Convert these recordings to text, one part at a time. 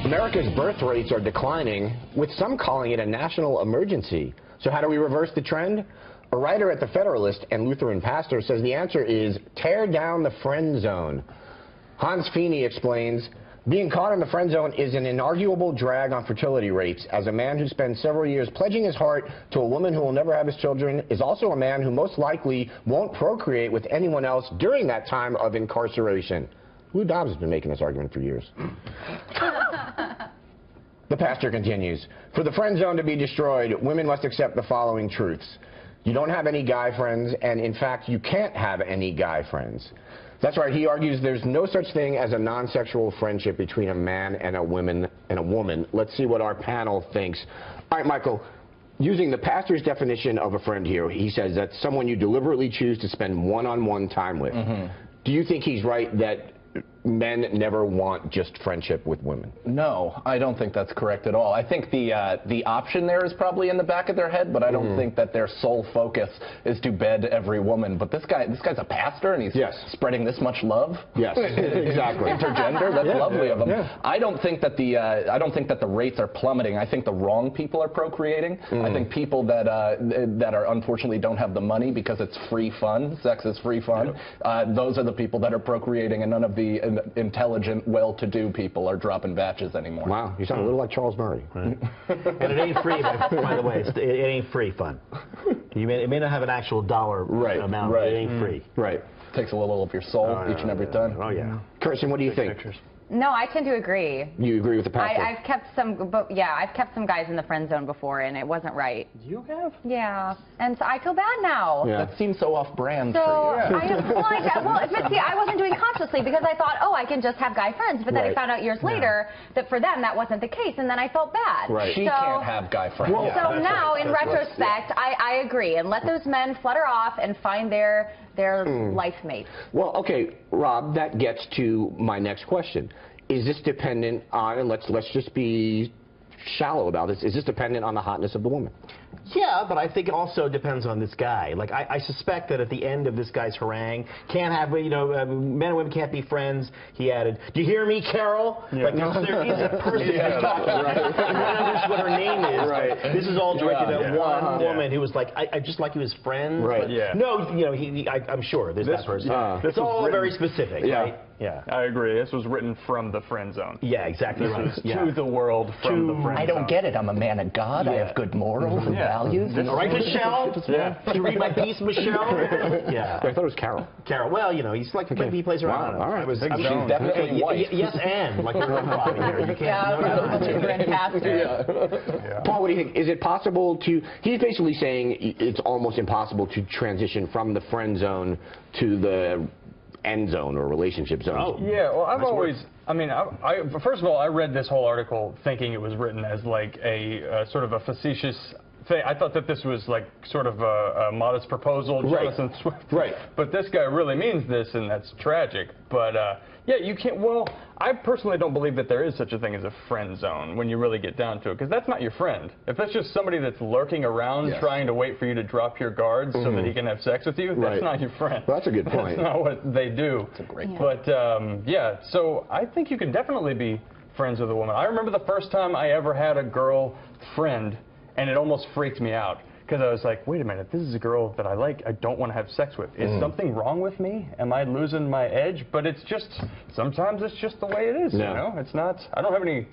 America's birth rates are declining, with some calling it a national emergency. So how do we reverse the trend? A writer at The Federalist and Lutheran pastor says the answer is tear down the friend zone. Hans Feeney explains, being caught in the friend zone is an inarguable drag on fertility rates, as a man who spends several years pledging his heart to a woman who will never have his children is also a man who most likely won't procreate with anyone else during that time of incarceration. Lou Dobbs has been making this argument for years. The pastor continues, for the friend zone to be destroyed, women must accept the following truths. You don't have any guy friends, and in fact, you can't have any guy friends. That's right, he argues there's no such thing as a non-sexual friendship between a man and a woman. Let's see what our panel thinks. All right, Michael, using the pastor's definition of a friend here, he says that's someone you deliberately choose to spend one-on-one time with. Do you think he's right that men never want just friendship with women? No, I don't think that's correct at all. I think the option there is probably in the back of their head, but I don't think that their sole focus is to bed every woman. But this guy's a pastor, and he's spreading this much love. Yes, exactly. Intergender. That's lovely of him. I don't think that the rates are plummeting. I think the wrong people are procreating. I think people that are unfortunately don't have the money because it's free fun. Sex is free fun. Those are the people that are procreating, and none of the intelligent, well-to-do people are dropping batches anymore. Wow, you sound a little like Charles Murray. Right. And it ain't free, by the way. It ain't free fun. It may not have an actual dollar amount, but it ain't free. Right. Takes a little of your soul each and every time. Oh, yeah. Kirsten, what do you think? No, I tend to agree. You agree with the pastor? I've kept some guys in the friend zone before, and it wasn't right. You have? Yeah, and so I feel bad now. Yeah. That seems so off-brand so for you. But see, I wasn't doing it consciously because I thought, oh, I can just have guy friends. But then I found out years later that for them that wasn't the case, and then I felt bad. Right. She can't have guy friends. Well, so now, in retrospect, I agree, and let those men flutter off and find their life mates. Well, okay, Rob, that gets to my next question. Is this dependent on, and let's just be shallow about this, is this dependent on the hotness of the woman? Yeah, but I think it also depends on this guy. Like, I suspect that at the end of this guy's harangue, can't have, men and women can't be friends, he added, do you hear me, Carol? Yeah. Like, there is a person who's talking, and one knows what her name is. Right. This is all directed at one woman who was like, I just like you as friends. Right. But no, I'm sure there's that person. It's all very specific, right? Yeah. I agree. This was written from the friend zone. Yeah, exactly right. To the world from the friend zone. I don't get it. I'm a man of God. I have good morals and values. All right, Michelle? Did you read my piece, Michelle? Yeah. I thought it was Carol. Carol. Well, he's like, he plays around. Wow. All right. She's definitely white. Yes, and. Like, we're not here. You can't. Paul, what do you think? Is it possible to, he's basically saying it's almost impossible to transition from the friend zone to the end zone or relationship zone. Oh. Yeah, well, I've always, first of all, I read this whole article thinking it was written as like a sort of a facetious thing. I thought that this was like sort of a modest proposal, Jonathan Swift. Right. But this guy really means this, and that's tragic. But yeah, you can't, well, I personally don't believe that there is such a thing as a friend zone when you really get down to it, because that's not your friend. If that's just somebody that's lurking around trying to wait for you to drop your guards so that he can have sex with you, that's not your friend. Well, that's a good point. That's not what they do. That's a great point. But yeah, so I think you can definitely be friends with a woman. I remember the first time I ever had a girl friend, and it almost freaked me out. Because I was like, wait a minute, this is a girl that I like, I don't want to have sex with. Is something wrong with me? Am I losing my edge? But it's just, sometimes it's just the way it is, you know? It's not, I don't have any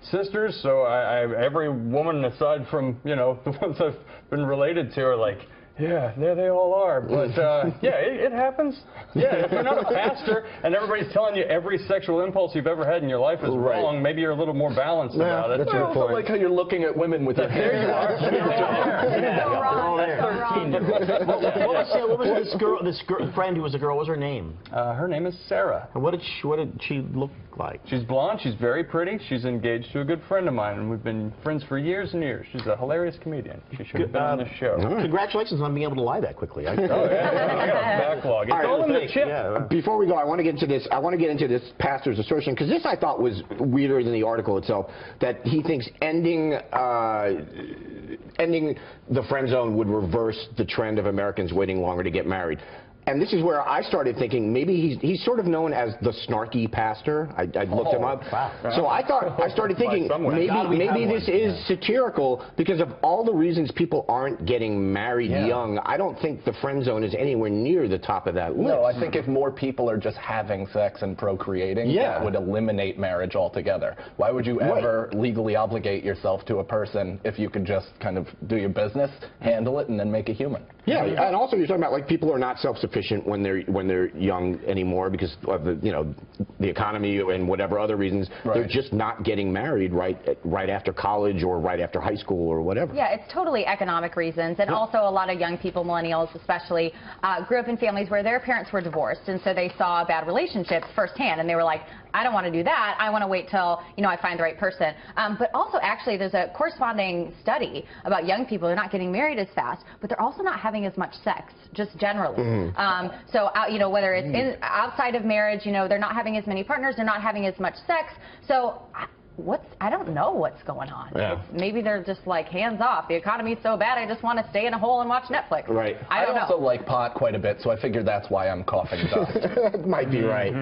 sisters, so every woman aside from, the ones I've been related to are like, yeah, there they all are. But yeah, it happens. Yeah, if you're not a pastor and everybody's telling you every sexual impulse you've ever had in your life is wrong, maybe you're a little more balanced about it. That's your point. I like how you're looking at women with that. There you are. What was this friend who was a girl? What was her name? Her name is Sarah. And what did she look like? She's blonde. She's very pretty. She's engaged to a good friend of mine, and we've been friends for years and years. She's a hilarious comedian. She should have been on the show. Congratulations on being able to lie that quickly. I got a backlog. It's all in the chip. Before we go, I want to get into this. I want to get into this pastor's assertion, because this I thought was weirder than the article itself. That he thinks ending the friend zone would reverse the trend of Americans waiting longer to get married. and this is where I started thinking maybe he's sort of known as the snarky pastor. I looked him up. Wow. So I started thinking maybe this is satirical because of all the reasons people aren't getting married young. I don't think the friend zone is anywhere near the top of that list. No, I think if more people are just having sex and procreating, that would eliminate marriage altogether. Why would you ever legally obligate yourself to a person if you could just kind of do your business, handle it, and then make a human? Yeah, and also you're talking about like people are not self-sufficient when they're young anymore because of the economy and whatever other reasons. They're just not getting married right after college or right after high school or whatever. Yeah, it's totally economic reasons, and also a lot of young people, millennials especially, grew up in families where their parents were divorced, and so they saw bad relationships firsthand, and they were like, I don't want to do that. I want to wait till I find the right person. But also, actually, there's a corresponding study about young people. They're not getting married as fast, but they're also not having as much sex, just generally. So, whether it's outside of marriage, they're not having as many partners. They're not having as much sex. So. I don't know what's going on. Yeah. Maybe they're just like hands off. The economy's so bad, I just want to stay in a hole and watch Netflix. Right. I don't know. also like pot quite a bit, so I figured that's why I'm coughing dust. That might be right.